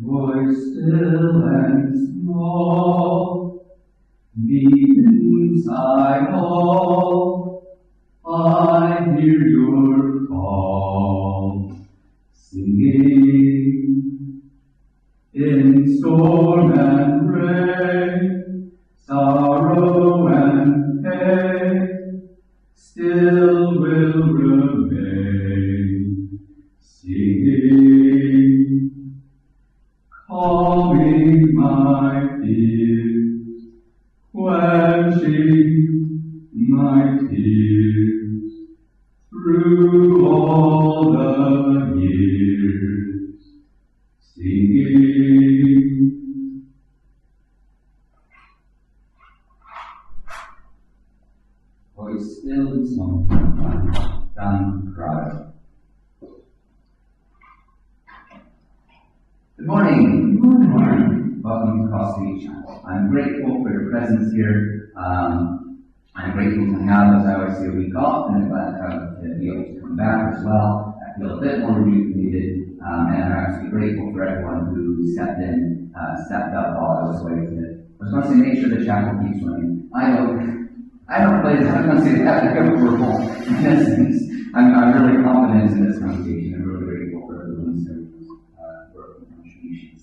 Voice still and small, deep inside all, I hear your call, singing in storm and rain, sorrow and pain, still will remain, singing, calming my fears, quenching my tears, through all the years, singing. Voice still and small, down cry. Good morning. Good morning. Welcome to Cross City Channel. I'm grateful for your presence here. I'm grateful to have, as I always say, a week off, and I'm glad to be able to come back as well. I feel a bit more rejuvenated, and I'm actually grateful for everyone who stepped up while I was away. I was going to say, make sure the chapel keeps running. I don't play this. I'm going to say that we're home. In essence, I'm really confident in this congregation. I'm really grateful for everyone's work and contributions.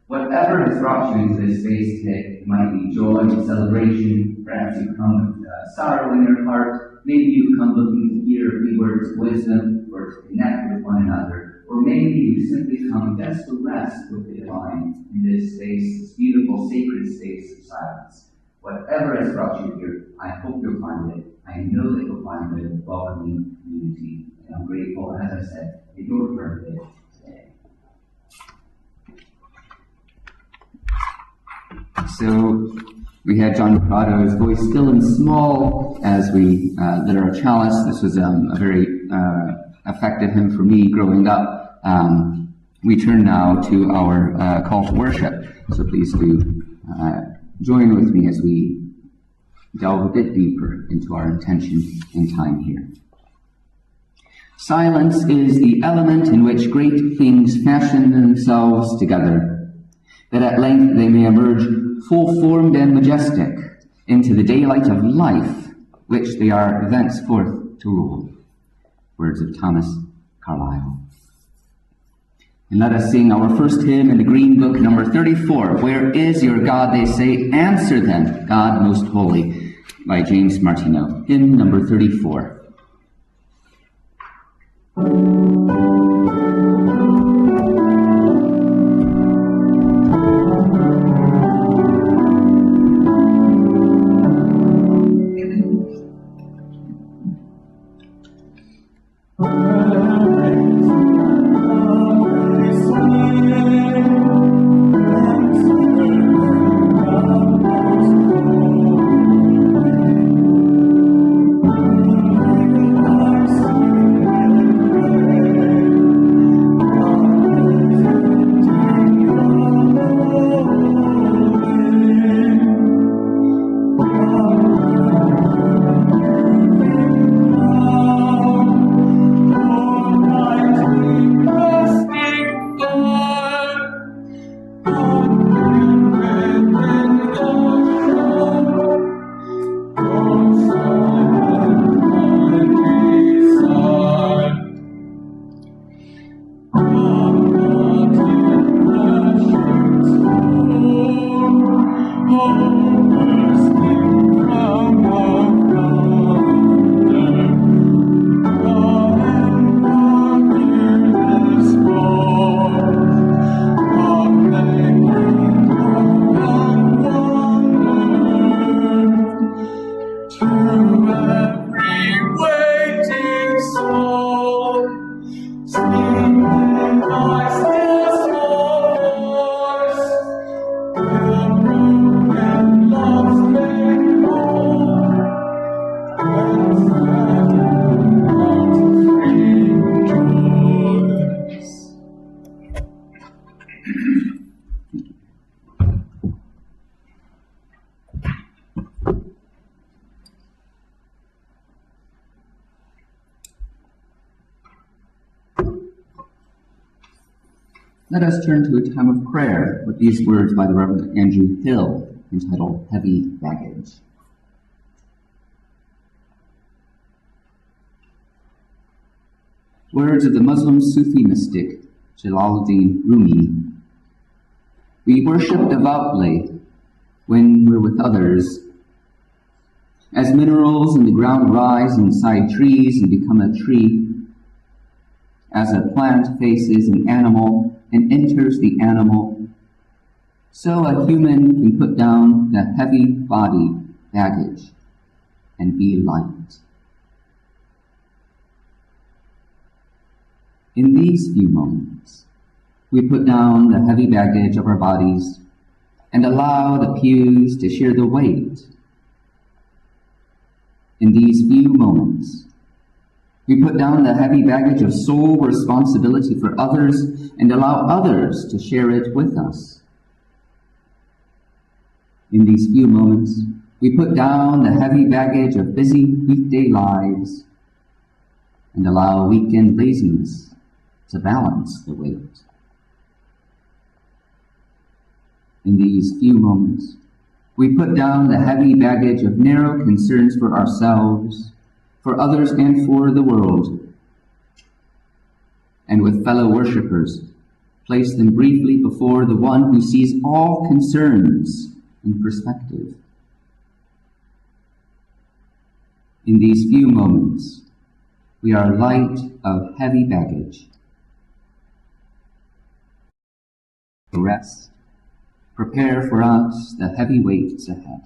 Whatever has brought you into this space today, it might be joy, celebration, perhaps you come with sorrow in your heart, maybe you've come looking to hear a few words of wisdom or to connect with one another, or maybe you simply come just to rest with the divine in this space, this beautiful sacred space of silence. Whatever has brought you here, I hope you'll find it. I know that you'll find it a welcoming community, and I'm grateful, as I said, that you're part of it today. So we had John Prado's Voice Still and Small as we lit our chalice. This was a very effective hymn for me growing up. We turn now to our call to worship. So please do join with me as we delve a bit deeper into our intention and time here. Silence is the element in which great things fashion themselves together, that at length they may emerge full-formed and majestic into the daylight of life, which they are thenceforth to rule. Words of Thomas Carlyle. And let us sing our first hymn in the Green Book, number 34. Where is your God, they say? Answer then, God most holy, by James Martineau. Hymn number 34. Let us turn to a time of prayer with these words by the Reverend Andrew Hill, entitled Heavy Baggage. Words of the Muslim Sufi mystic Jalaluddin Rumi. We worship devoutly when we're with others. As minerals in the ground rise inside trees and become a tree, as a plant faces an animal and enters the animal, so a human can put down the heavy body baggage and be light. In these few moments, we put down the heavy baggage of our bodies and allow the pews to share the weight. In these few moments, we put down the heavy baggage of sole responsibility for others and allow others to share it with us. In these few moments, we put down the heavy baggage of busy weekday lives and allow weekend laziness to balance the weight. In these few moments, we put down the heavy baggage of narrow concerns for ourselves, for others, and for the world, and with fellow worshippers, place them briefly before the one who sees all concerns in perspective. In these few moments, we are light of heavy baggage. Rest, prepare for us the heavy weights ahead.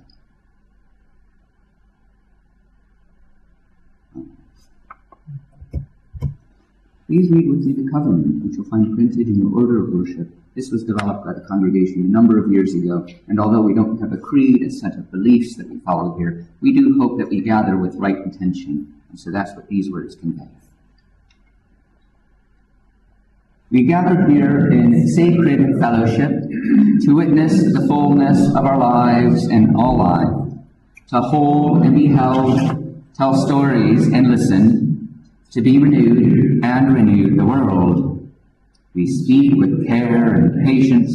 Please read with me the covenant, which you'll find printed in your order of worship. This was developed by the congregation a number of years ago, and although we don't have a creed, a set of beliefs that we follow here, we do hope that we gather with right intention, and so that's what these words convey. We gather here in sacred fellowship to witness the fullness of our lives and all life, to hold and be held, tell stories and listen, to be renewed and renew the world. We speak with care and patience.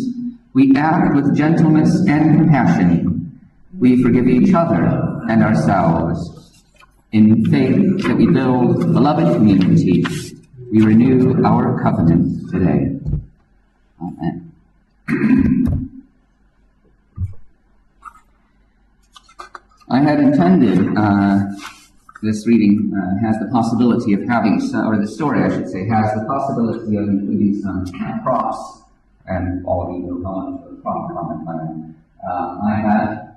We act with gentleness and compassion. We forgive each other and ourselves. In faith that we build a beloved community, we renew our covenant today. Amen. I had intended, this reading has the possibility of having some, or the story I should say, has the possibility of including some props, and all of you will on for the prop comment plan. I had,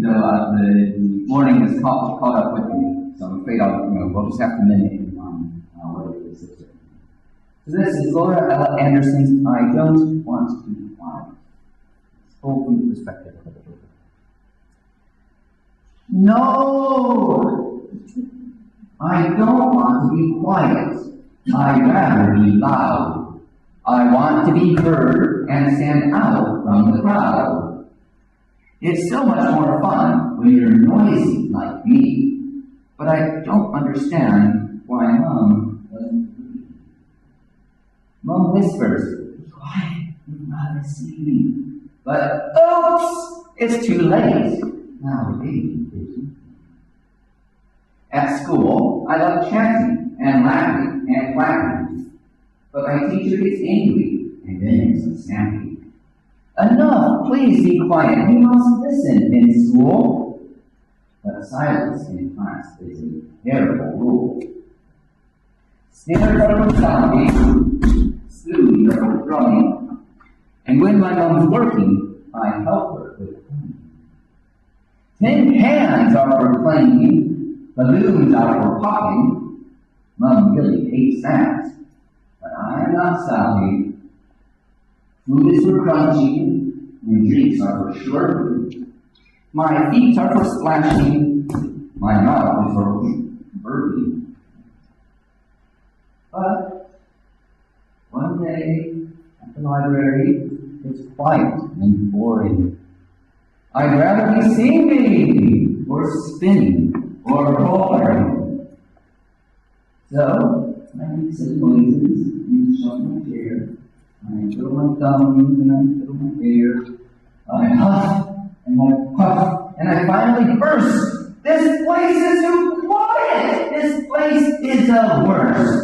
though the morning has caught up with me, so I'm afraid we'll just have to mimic what it is. So this is Laura Ella Anderson's I Don't Want to Be Quiet. It's full from the perspective of the children. No! I don't want to be quiet. I'd rather be loud. I want to be heard and stand out from the crowd. It's so much more fun when you're noisy like me, but I don't understand why Mom doesn't agree. Mom whispers, "Be quiet, you'd rather see me." But oops, it's too late. Now baby is with me. At school, I love chatting and laughing and clapping, but my teacher gets angry and then it's snappy. Enough, please be quiet. You must listen in school. But silence in class is a terrible rule. Snippers are for stopping, spoons are for throwing, and when my mom's working, I help her with cleaning. Tin cans are for clanking, balloons are for popping. Mom really hates that, but I'm not stopping. Food is for crunching, and drinks are for slurping. My feet are for splashing, my mouth is for burping. But one day at the library, it's quiet and boring. I'd rather be singing, or spinning, or roaring. So, I make some noises and shove my chair I fiddle my thumbs and I fiddle my hair. I huff and I puff and I finally burst. This place is too quiet. This place is the worst.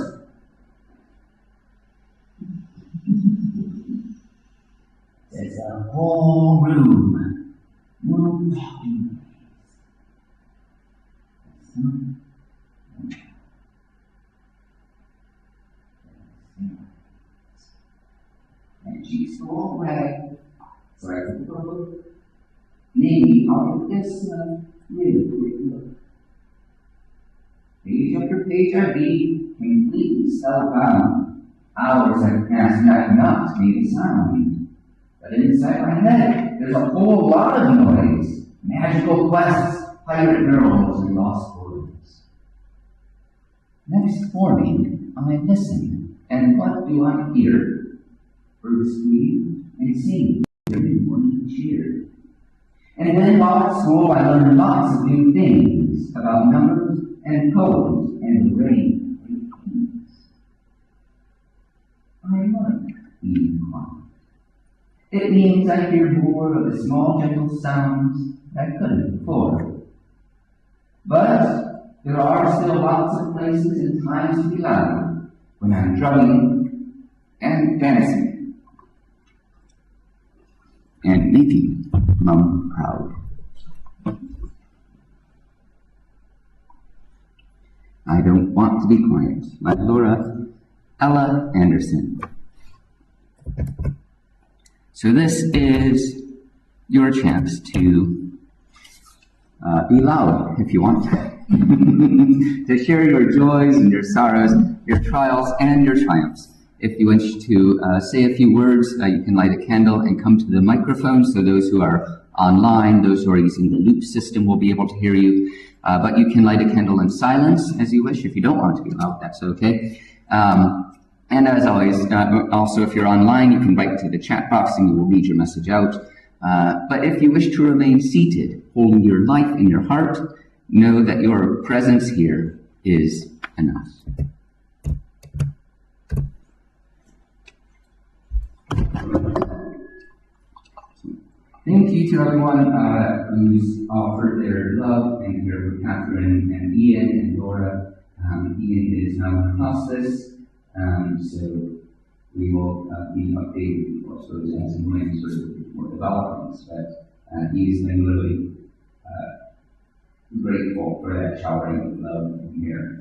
There's a whole room. No talking. And she's so away. So I took a look. Maybe I'll get this really quick look. Page after page I read, completely spellbound. Hours have passed and I've not made a sound. But inside my head, there's a whole lot of noise. Magical quests, pirate girls, and lost words. Next morning, I listen, and what do I hear? Birds squeak and sing their morning cheer. And then while at school, I learned lots of new things about numbers and codes and rain and keys. I like being quiet. It means I hear more of the small, gentle sounds that I couldn't before. But there are still lots of places and times to be loud when I'm drumming and dancing and making Mum proud. I don't want to be quiet. By Laura Ella Anderson. So this is your chance to be loud if you want to share your joys and your sorrows, your trials and your triumphs. If you wish to say a few words, you can light a candle and come to the microphone so those who are online, those who are using the loop system will be able to hear you. But you can light a candle in silence as you wish. If you don't want to be loud, that's okay. And as always, also if you're online, you can write to the chat box and we will read your message out. But if you wish to remain seated, holding your life in your heart, know that your presence here is enough. Thank you to everyone who's offered their love, and here for Catherine and Ian and Laura. Ian is now in hospice, so we will be updated before, so as and when sort of more developments. But he's been really grateful for that showering of love and care.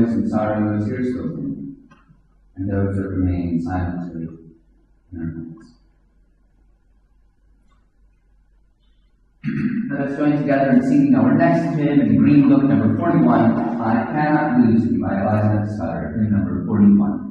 joys and sorrows here spoken, and those that remain silently in our hearts. Let us join together in singing our next hymn in Green Book number 41, I Cannot Lose You by Eliza Scudder, hymn number 41.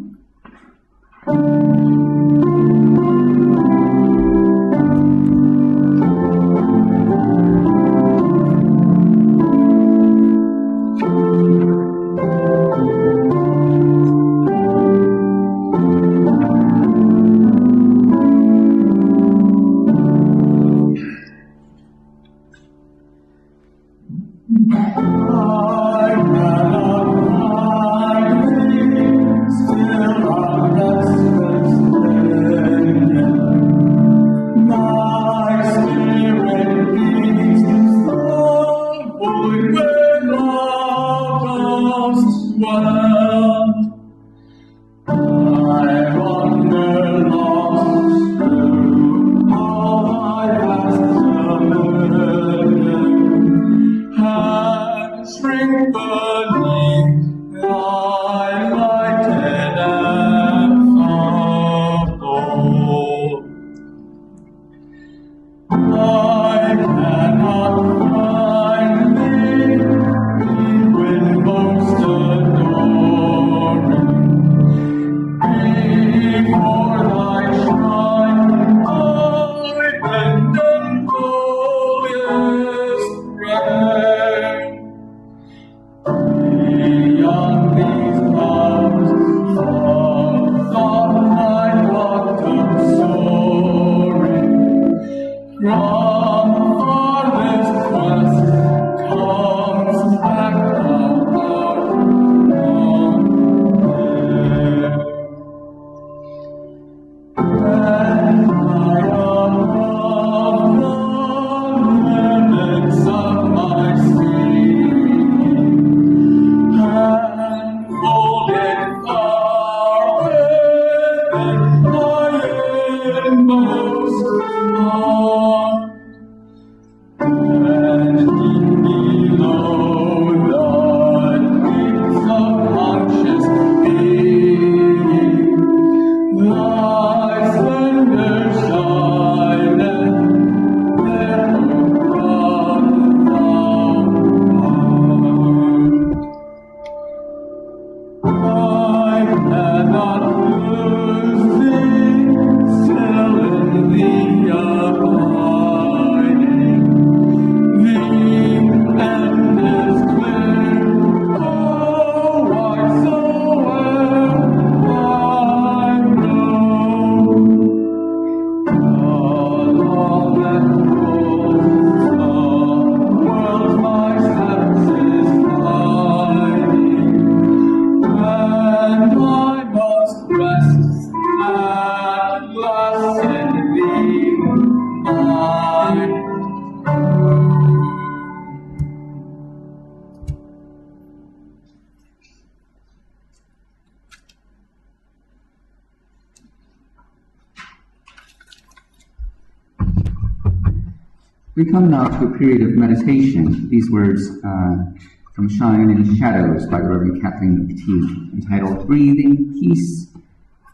We come now to a period of meditation. These words from Shine in Shadows by Reverend Kathleen McTee, entitled Breathing Peace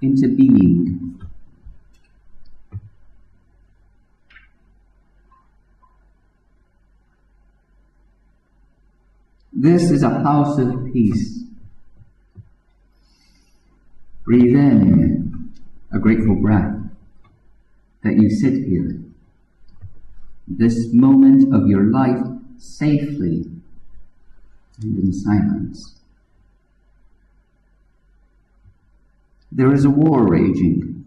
into Being. This is a house of peace. Breathe in a grateful breath that you sit here, this moment of your life, safely and in silence. There is a war raging,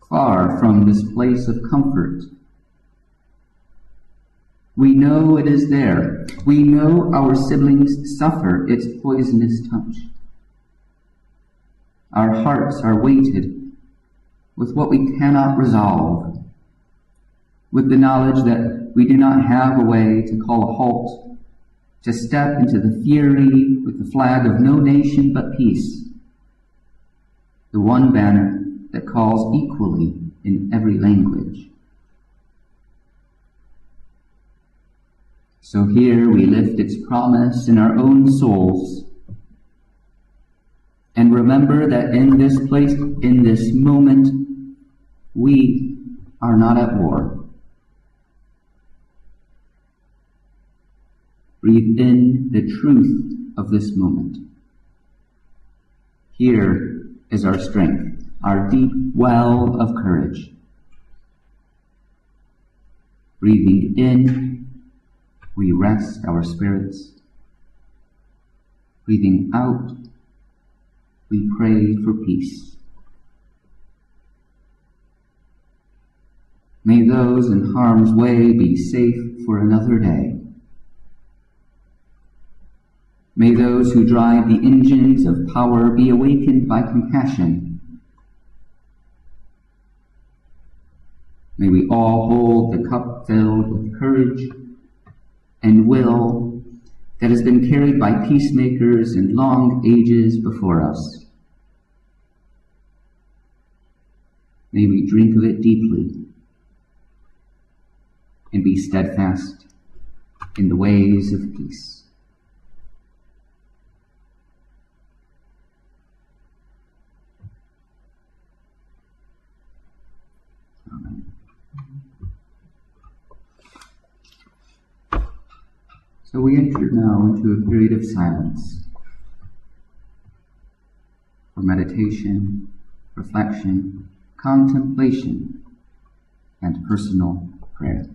far from this place of comfort. We know it is there. We know our siblings suffer its poisonous touch. Our hearts are weighted with what we cannot resolve, with the knowledge that we do not have a way to call a halt, to step into the fury with the flag of no nation but peace, the one banner that calls equally in every language. So here we lift its promise in our own souls, And remember that in this place, in this moment, we are not at war. Breathe in the truth of this moment. Here is our strength, our deep well of courage. Breathing in, we rest our spirits. Breathing out, we pray for peace. May those in harm's way be safe for another day. May those who drive the engines of power be awakened by compassion. May we all hold the cup filled with courage and will that has been carried by peacemakers in long ages before us. May we drink of it deeply and be steadfast in the ways of peace. Amen. So we enter now into a period of silence for meditation, reflection, contemplation, and personal prayer.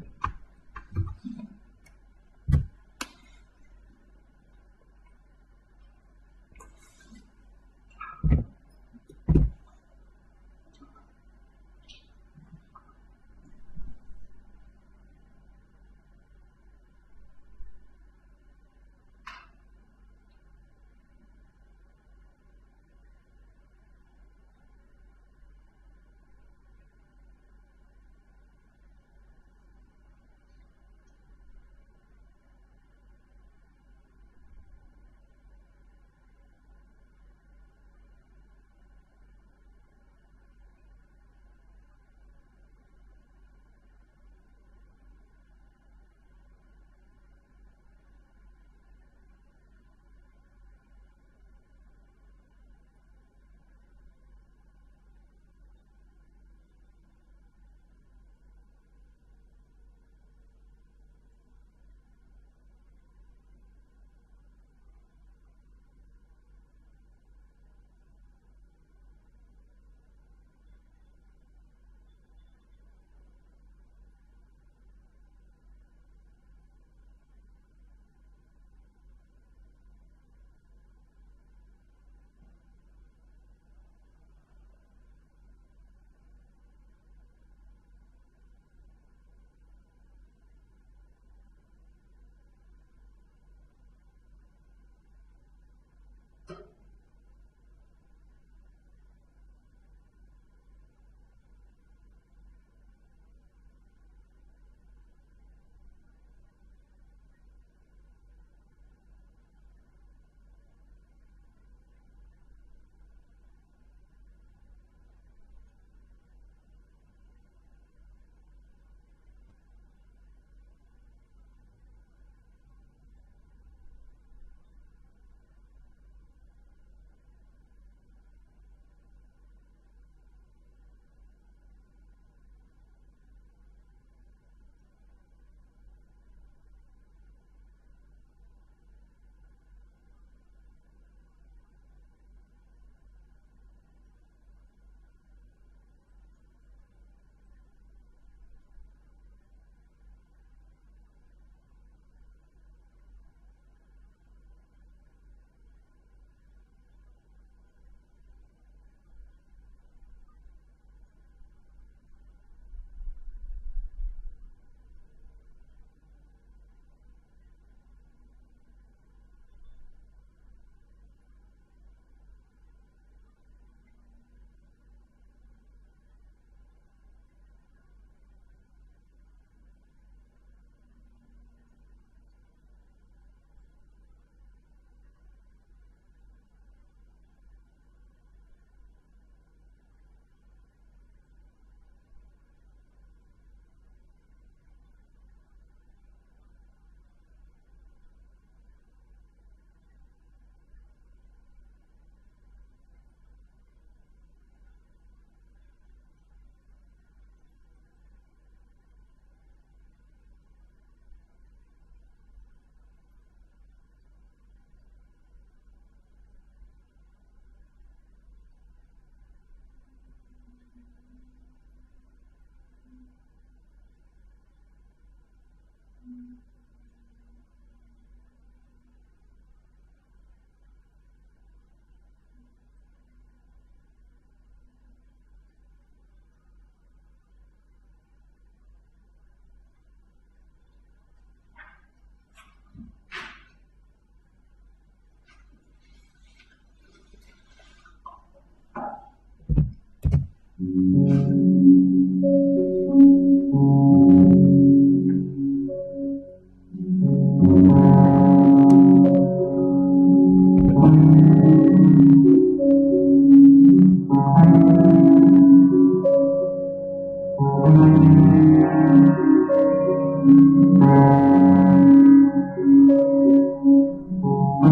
We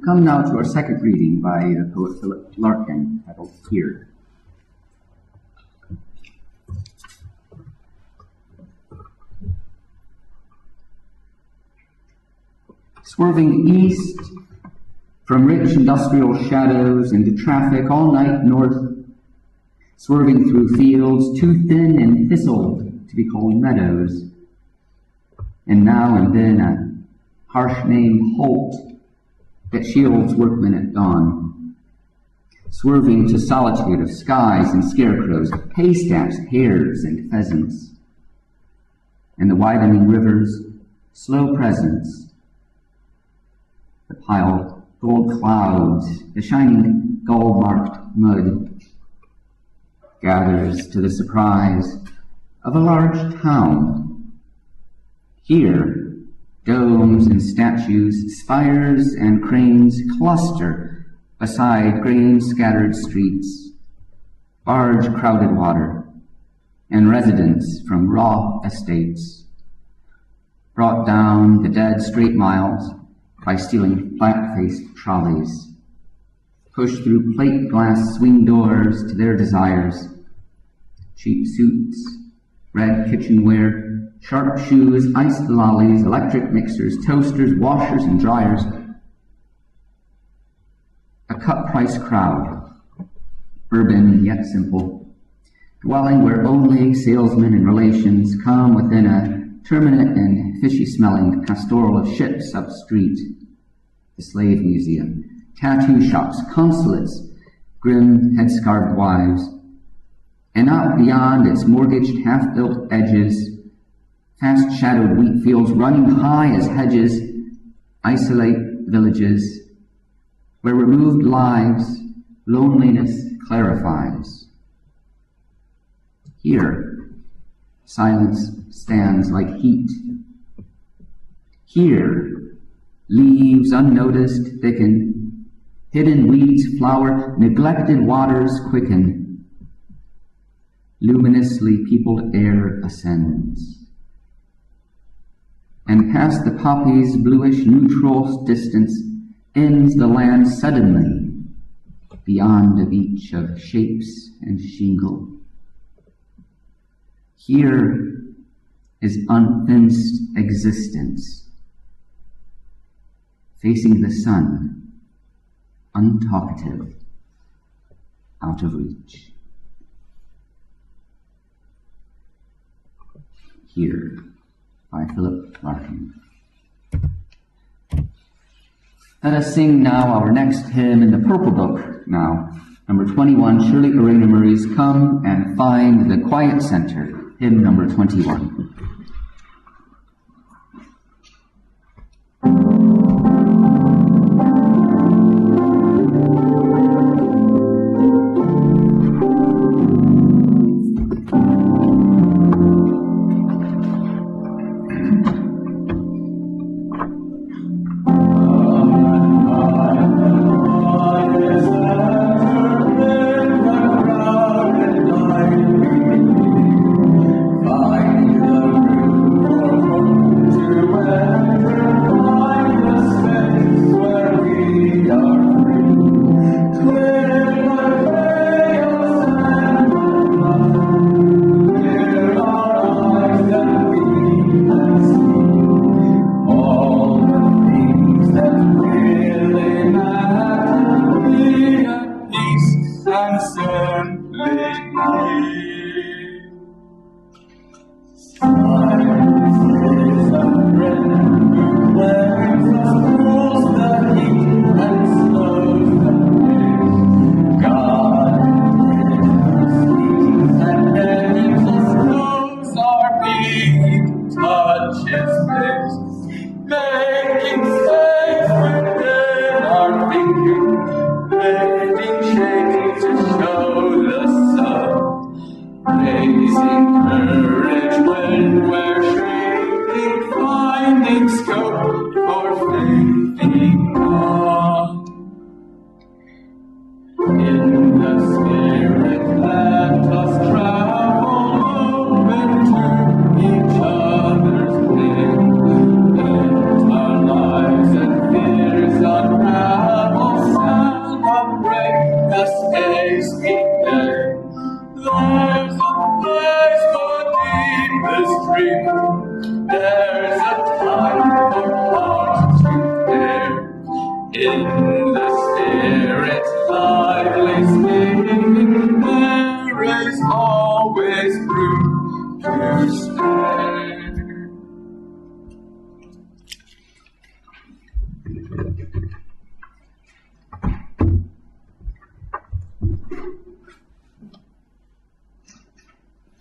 come now to our second reading by the poet Philip Larkin, titled Here. Swerving east from rich industrial shadows into traffic all night north, swerving through fields too thin and thistled to be called meadows, and now and then a harsh name halt that shields workmen at dawn, swerving to solitude of skies and scarecrows, haystacks, hares, and pheasants, and the widening river's slow presence, the piled Gold clouds, the shining gull-marked mud, gathers to the surprise of a large town. Here, domes and statues, spires and cranes cluster beside grain-scattered streets, barge crowded water, and residents from raw estates, brought down the dead straight miles by stealing flat-faced trolleys, pushed through plate glass swing doors to their desires, cheap suits, red kitchenware, sharp shoes, iced lollies, electric mixers, toasters, washers, and dryers. A cut-price crowd, urban yet simple, dwelling where only salesmen and relations come within a terminate and fishy-smelling pastoral of ships up street, the slave museum, tattoo shops, consulates, grim headscarved wives, and out beyond its mortgaged half-built edges, fast-shadowed wheat fields running high as hedges, isolate villages, where removed lives, loneliness clarifies. Here, silence stands like heat. Here, leaves unnoticed thicken, hidden weeds flower, neglected waters quicken. Luminously peopled air ascends, and past the poppy's bluish neutral distance ends the land suddenly, beyond a beach of shapes and shingle. Here is unfenced existence, facing the sun, untalkative, out of reach. Here, by Philip Larkin. Let us sing now our next hymn in the Purple Book now. Number 21, Shirley Arena Murray's Come and Find the Quiet Center, hymn number 21.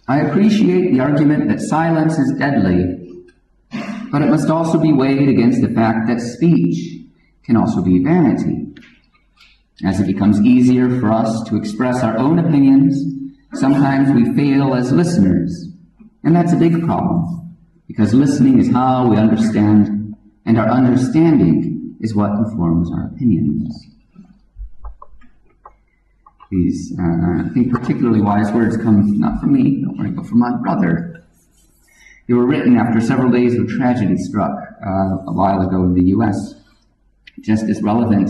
I appreciate the argument that silence is deadly, but it must also be weighed against the fact that speech can also be vanity. As it becomes easier for us to express our own opinions, sometimes we fail as listeners. And that's a big problem, because listening is how we understand, and our understanding is what informs our opinions. These, I think, particularly wise words come not from me, don't worry, but from my brother. They were written after several days of tragedy struck a while ago in the U.S., just as relevant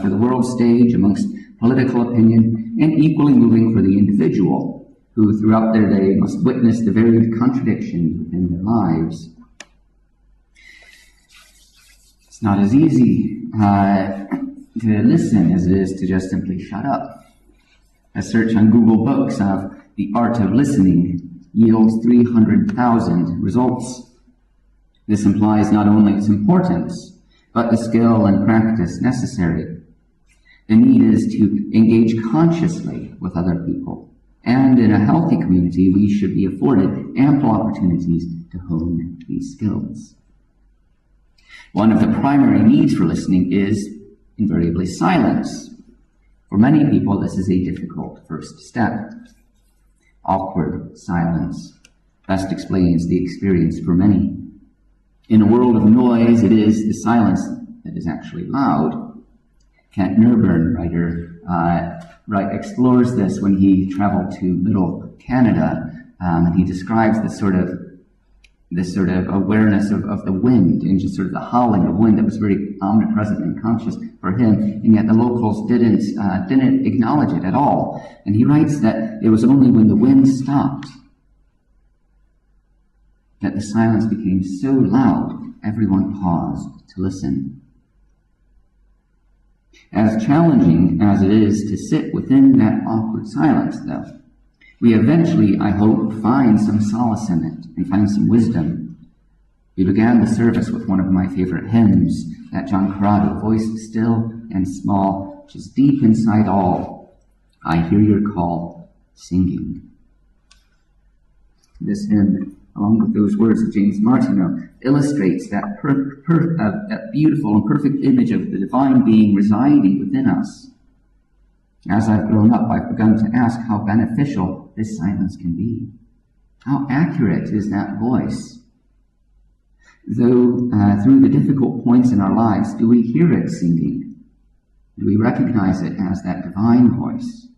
for the world stage amongst political opinion, and equally moving for the individual, who throughout their day must witness the varied contradictions within their lives. It's not as easy to listen as it is to just simply shut up. A search on Google Books of the art of listening yields 300,000 results. This implies not only its importance, but the skill and practice necessary. The need is to engage consciously with other people, and in a healthy community, we should be afforded ample opportunities to hone these skills. One of the primary needs for listening is invariably silence. For many people, this is a difficult first step. Awkward silence best explains the experience for many. In a world of noise, it is the silence that is actually loud. Kent Nurburn, writer, explores this when he traveled to Middle Canada, and he describes this sort of awareness of the wind, and just sort of the howling of wind that was very omnipresent and conscious for him, and yet the locals didn't acknowledge it at all. And he writes that it was only when the wind stopped that the silence became so loud everyone paused to listen. As challenging as it is to sit within that awkward silence, though, we eventually, I hope, find some solace in it and find some wisdom. We began the service with one of my favorite hymns, that John Corrado, voice still and small, which is deep inside all. I hear your call, singing. This hymn, along with those words of James Martineau, illustrates that that beautiful and perfect image of the divine being residing within us. As I've grown up, I've begun to ask how beneficial this silence can be. How accurate is that voice? Though through the difficult points in our lives, do we hear it singing? Do we recognize it as that divine voice?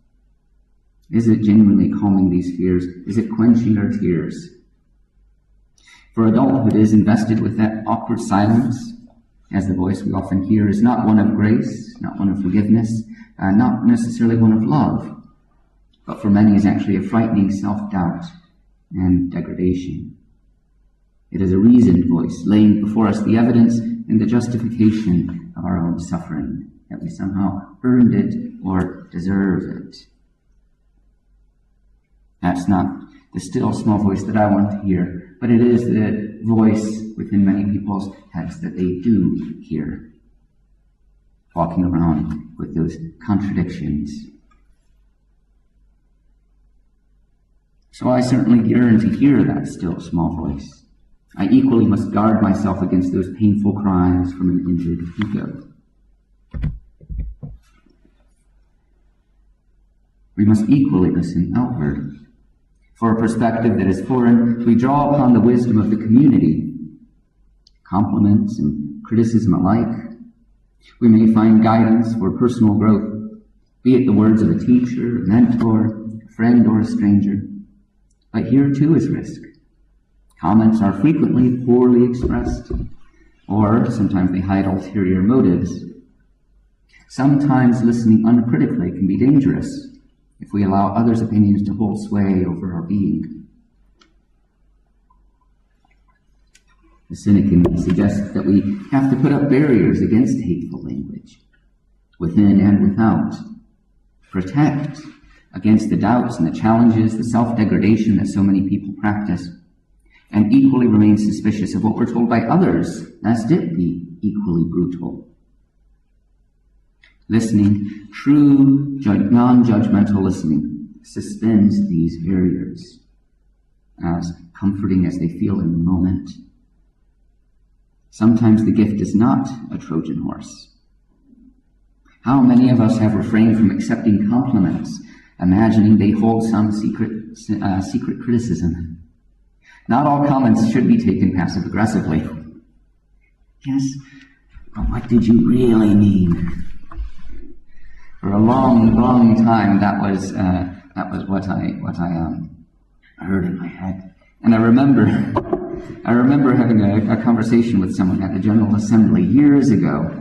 Is it genuinely calming these fears? Is it quenching our tears? For adulthood is invested with that awkward silence, as the voice we often hear is not one of grace, not one of forgiveness, not necessarily one of love, but for many is actually a frightening self-doubt and degradation. It is a reasoned voice, laying before us the evidence and the justification of our own suffering, that we somehow earned it or deserve it. That's not the still small voice that I want to hear, but it is the voice within many people's heads that they do hear, walking around with those contradictions. So I certainly yearn to hear that still small voice. I equally must guard myself against those painful cries from an injured ego. We must equally listen outward. For a perspective that is foreign, we draw upon the wisdom of the community, compliments and criticism alike. We may find guidance for personal growth, be it the words of a teacher, a mentor, a friend, or a stranger. But here too is risk. Comments are frequently poorly expressed, or sometimes they hide ulterior motives. Sometimes listening uncritically can be dangerous if we allow others' opinions to hold sway over our being. The cynic suggests that we have to put up barriers against hateful language, within and without, protect against the doubts and the challenges, the self-degradation that so many people practice, and equally remain suspicious of what we're told by others, lest it be equally brutal. Listening, true non-judgmental listening, suspends these barriers, as comforting as they feel in the moment. Sometimes the gift is not a Trojan horse, How many of us have refrained from accepting compliments, imagining they hold some secret criticism? Not all comments should be taken passive-aggressively. Yes, but what did you really mean? For a long, long time, that was what I heard in my head. And I remember having a conversation with someone at the General Assembly years ago,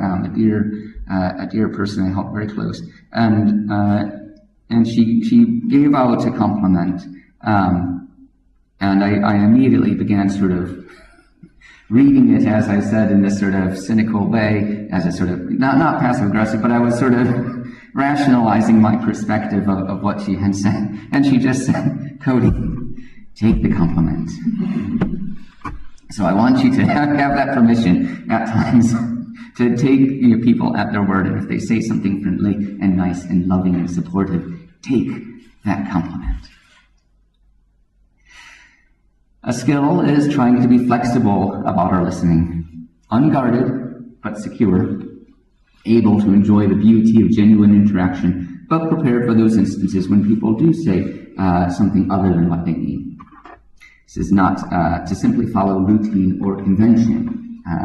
a dear person I held very close, and she gave out a compliment, and I immediately began sort of reading it, as I said, in this sort of cynical way, as a sort of, not passive-aggressive, but I was sort of rationalizing my perspective of what she had said. And she just said, Cody, take the compliment. So I want you to have that permission at times to take people at their word, and if they say something friendly and nice and loving and supportive, take that compliment. A skill is trying to be flexible about our listening, unguarded but secure, able to enjoy the beauty of genuine interaction, but prepared for those instances when people do say something other than what they mean. This is not to simply follow routine or convention,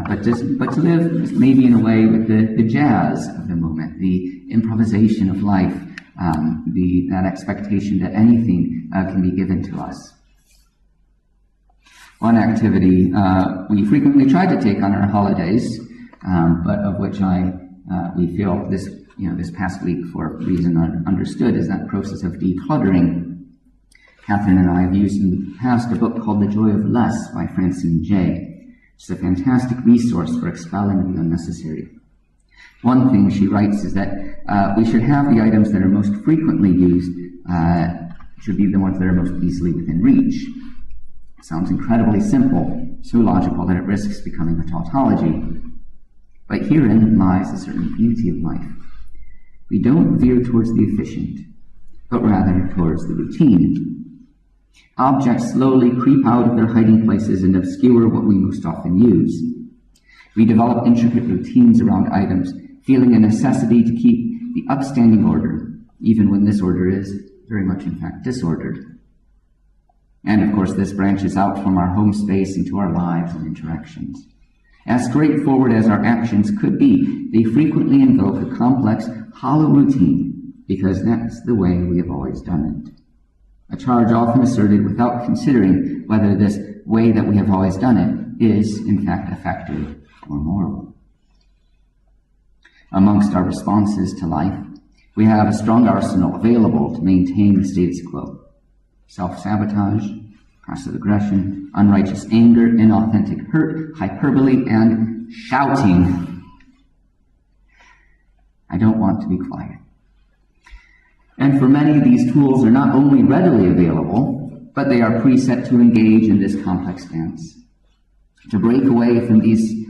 but to live maybe in a way with the jazz of the moment, the improvisation of life, that expectation that anything can be given to us. One activity we frequently try to take on our holidays, but of which we feel this past week, for a reason understood, is that process of decluttering. Catherine and I have used in the past a book called The Joy of Less by Francine J. It's a fantastic resource for expelling the unnecessary. One thing she writes is that we should have the items that are most frequently used should be the ones that are most easily within reach. It sounds incredibly simple, so logical that it risks becoming a tautology. But herein lies a certain beauty of life. We don't veer towards the efficient, but rather towards the routine. Objects slowly creep out of their hiding places and obscure what we most often use. We develop intricate routines around items, feeling a necessity to keep the upstanding order, even when this order is very much in fact disordered. And of course this branches out from our home space into our lives and interactions. As straightforward as our actions could be, they frequently invoke a complex, hollow routine, because that's the way we have always done it. A charge often asserted without considering whether this way that we have always done it is, in fact, effective or moral. Amongst our responses to life, we have a strong arsenal available to maintain the status quo. Self-sabotage, passive aggression, unrighteous anger, inauthentic hurt, hyperbole, and shouting. I don't want to be quiet. And for many, these tools are not only readily available, but they are preset to engage in this complex dance. To break away from these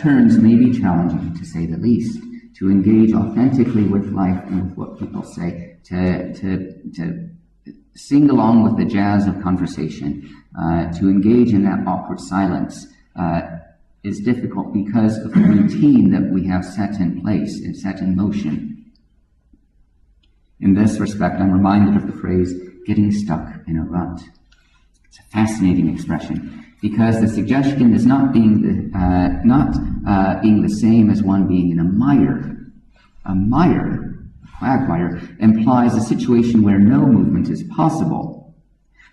turns may be challenging, to say the least. To engage authentically with life and with what people say, to sing along with the jazz of conversation, to engage in that awkward silence is difficult because of the routine that we have set in place and set in motion. In this respect, I'm reminded of the phrase, getting stuck in a rut. It's a fascinating expression because the suggestion is not being the same as one being in a mire. A mire, a quagmire, implies a situation where no movement is possible,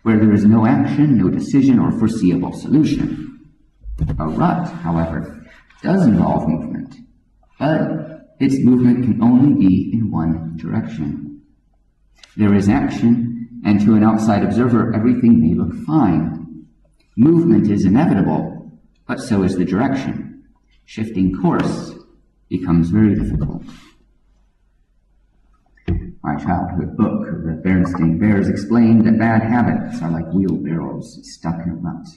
where there is no action, no decision, or foreseeable solution. A rut, however, does involve movement, but its movement can only be in one direction. There is action, and to an outside observer, everything may look fine. Movement is inevitable, but so is the direction. Shifting course becomes very difficult. My childhood book, The Berenstain Bears, explained that bad habits are like wheelbarrows stuck in a rut.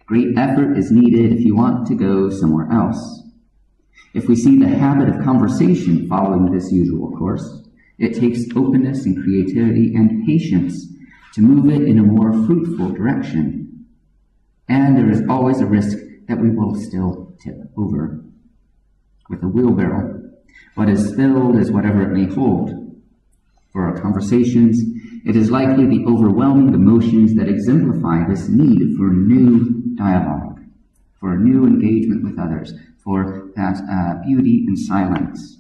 Great effort is needed if you want to go somewhere else. If we see the habit of conversation following this usual course, it takes openness and creativity and patience to move it in a more fruitful direction. And there is always a risk that we will still tip over. With a wheelbarrow, What is filled is whatever it may hold. For our conversations, it is likely the overwhelming emotions that exemplify this need for new dialogue, for new engagement with others, for that beauty in silence.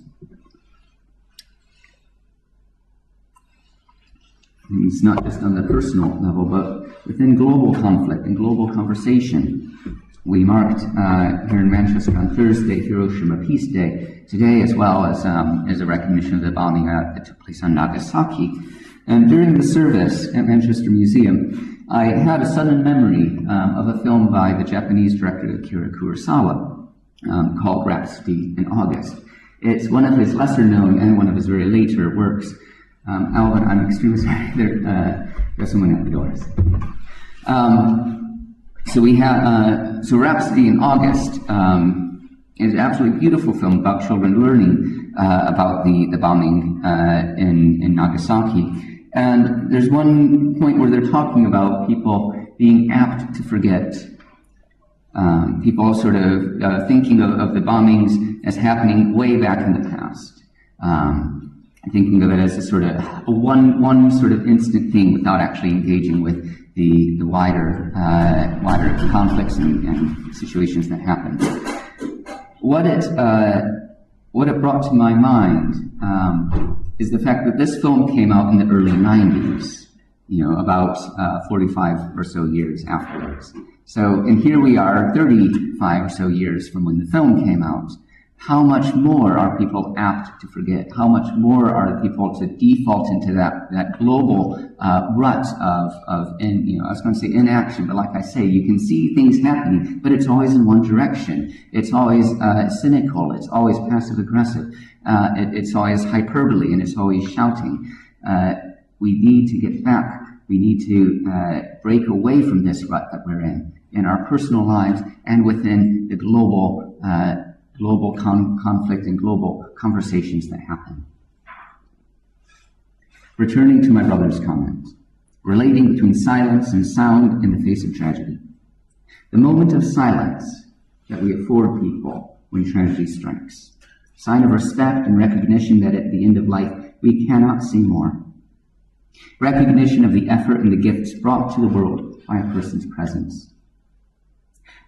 And it's not just on the personal level, but within global conflict and global conversation. We marked here in Manchester on Thursday, Hiroshima Peace Day, today as well as a recognition of the bombing that took place on Nagasaki. And during the service at Manchester Museum, I had a sudden memory of a film by the Japanese director Akira Kurosawa called Rhapsody in August. It's one of his lesser known and one of his very later works. Alvin, I'm extremely sorry. There's someone at the doors. So Rhapsody in August is an absolutely beautiful film about children learning about the bombing in Nagasaki. And there's one point where they're talking about people being apt to forget. People sort of thinking of the bombings as happening way back in the past. Thinking of it as a sort of one sort of instant thing without actually engaging with the wider conflicts and situations that happen. What it brought to my mind is the fact that this film came out in the early 90s, about 45 or so years afterwards. So, and here we are 35 or so years from when the film came out. How much more are people apt to forget? How much more are people to default into that global rut of I was going to say inaction, but like I say, you can see things happening, but it's always in one direction. It's always cynical. It's always passive aggressive. It's always hyperbole, and it's always shouting. We need to get back. We need to break away from this rut that we're in our personal lives and within the global conflict and global conversations that happen. Returning to my brother's comment, relating between silence and sound in the face of tragedy. The moment of silence that we afford people when tragedy strikes. Sign of respect and recognition that at the end of life we cannot say more. Recognition of the effort and the gifts brought to the world by a person's presence.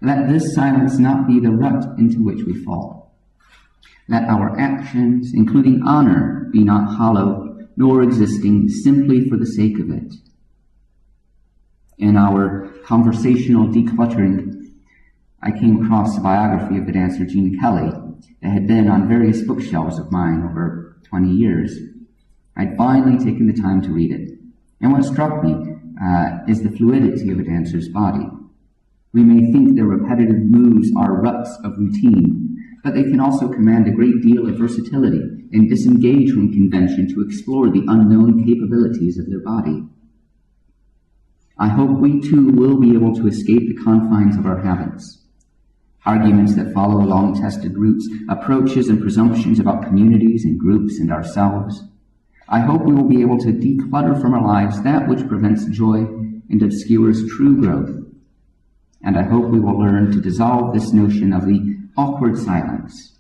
Let this silence not be the rut into which we fall. Let our actions, including honor, be not hollow, nor existing simply for the sake of it. In our conversational decluttering, I came across a biography of the dancer Gene Kelly that had been on various bookshelves of mine over 20 years. I'd finally taken the time to read it. And what struck me is the fluidity of a dancer's body. We may think their repetitive moves are ruts of routine, but they can also command a great deal of versatility and disengage from convention to explore the unknown capabilities of their body. I hope we too will be able to escape the confines of our habits. Arguments that follow long-tested routes, approaches and presumptions about communities and groups and ourselves. I hope we will be able to declutter from our lives that which prevents joy and obscures true growth. And I hope we will learn to dissolve this notion of the awkward silence,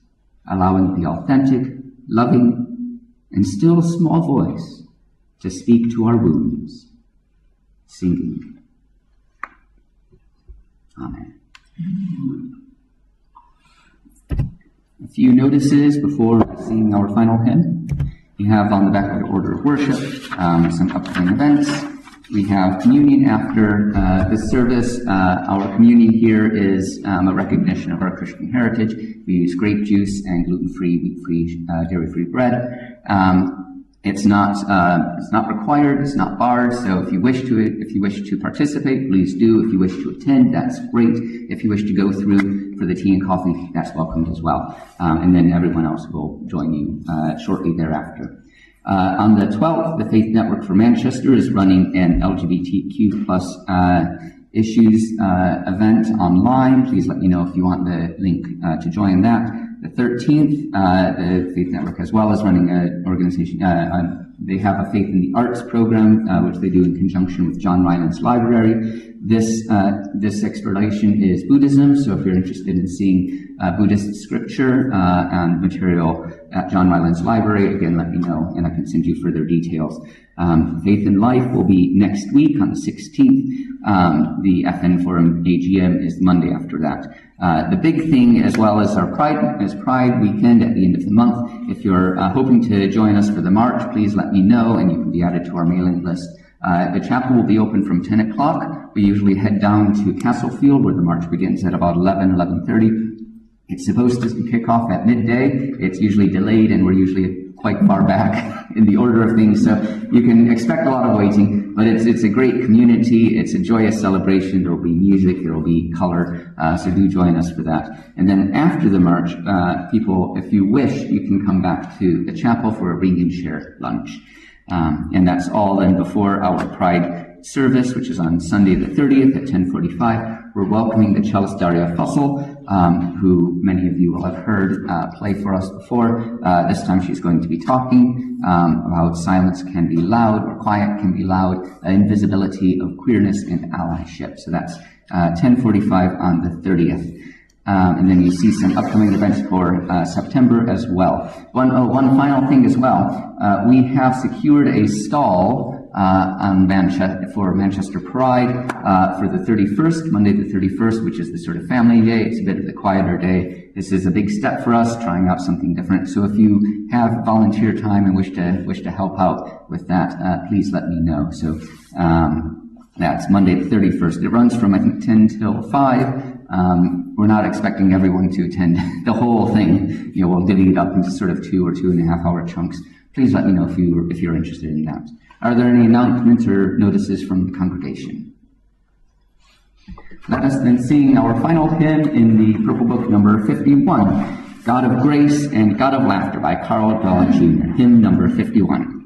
allowing the authentic, loving, and still small voice to speak to our wounds, singing. Amen. A few notices before singing our final hymn. We have on the back of the order of worship some upcoming events. We have communion after this service. Our communion here is a recognition of our Christian heritage. We use grape juice and gluten-free, wheat-free, dairy-free bread. It's not required. It's not barred. So if you wish to participate, please do. If you wish to attend, that's great. If you wish to go through for the tea and coffee, that's welcomed as well. And then everyone else will join you shortly thereafter. On the 12th, the Faith Network for Manchester is running an LGBTQ plus issues event online. Please let me know if you want the link to join that. The 13th, the Faith Network as well is running an organization. They have a Faith in the Arts program, which they do in conjunction with John Ryland's library. This exploration is Buddhism, so if you're interested in seeing Buddhist scripture and material at John Ryland's library. Again, let me know and I can send you further details. Faith and Life will be next week on the 16th. The FN Forum AGM is Monday after that. The big thing, as well as our Pride weekend at the end of the month. If you're hoping to join us for the march, please let me know and you can be added to our mailing list. The chapel will be open from 10 o'clock. We usually head down to Castlefield where the march begins at about 11:30. It's supposed to kick off at midday. It's usually delayed and we're usually quite far back in the order of things, so you can expect a lot of waiting, but it's a great community. It's a joyous celebration. There will be music, there will be color, so do join us for that. And then after the march, people, if you wish, you can come back to the chapel for a Ring and Share lunch. And that's all then before our Pride service, which is on Sunday the 30th at 10:45. We're welcoming the cellist Daria Fussell, who many of you will have heard play for us before. This time she's going to be talking about silence can be loud, or quiet can be loud, invisibility of queerness and allyship. So that's 10:45 on the 30th. And then you see some upcoming events for September as well. One final thing as well. We have secured a stall for Manchester Pride for the 31st, Monday the 31st, which is the sort of family day. It's a bit of the quieter day. This is a big step for us, trying out something different. So if you have volunteer time and wish to help out with that, please let me know. So that's Monday the 31st. It runs from, I think, 10 till 5. We're not expecting everyone to attend the whole thing. We'll divvy it up into sort of 2 or 2.5 hour chunks. Please let me know if you're interested in that. Are there any announcements or notices from the congregation? Let us then sing our final hymn in the Purple Book, number 51, God of Grace and God of Laughter by Carl Daw Jr., hymn number 51.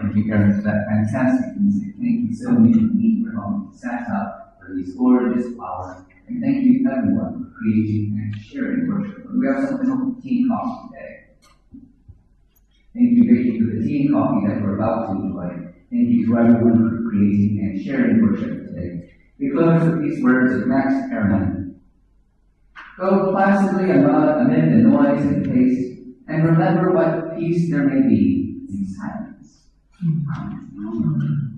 Thank you, Karen, for that fantastic music. Thank you so much indeed for helping set up for these gorgeous flowers. And thank you, everyone, for creating and sharing worship. We have something called tea and coffee today. Thank you, Vicky, for the tea and coffee that we're about to enjoy. Thank you to everyone for creating and sharing worship today. We close with these words of Max Ehrman. Go placidly amid the noise and pace, and remember what peace there may be in silence. Amen.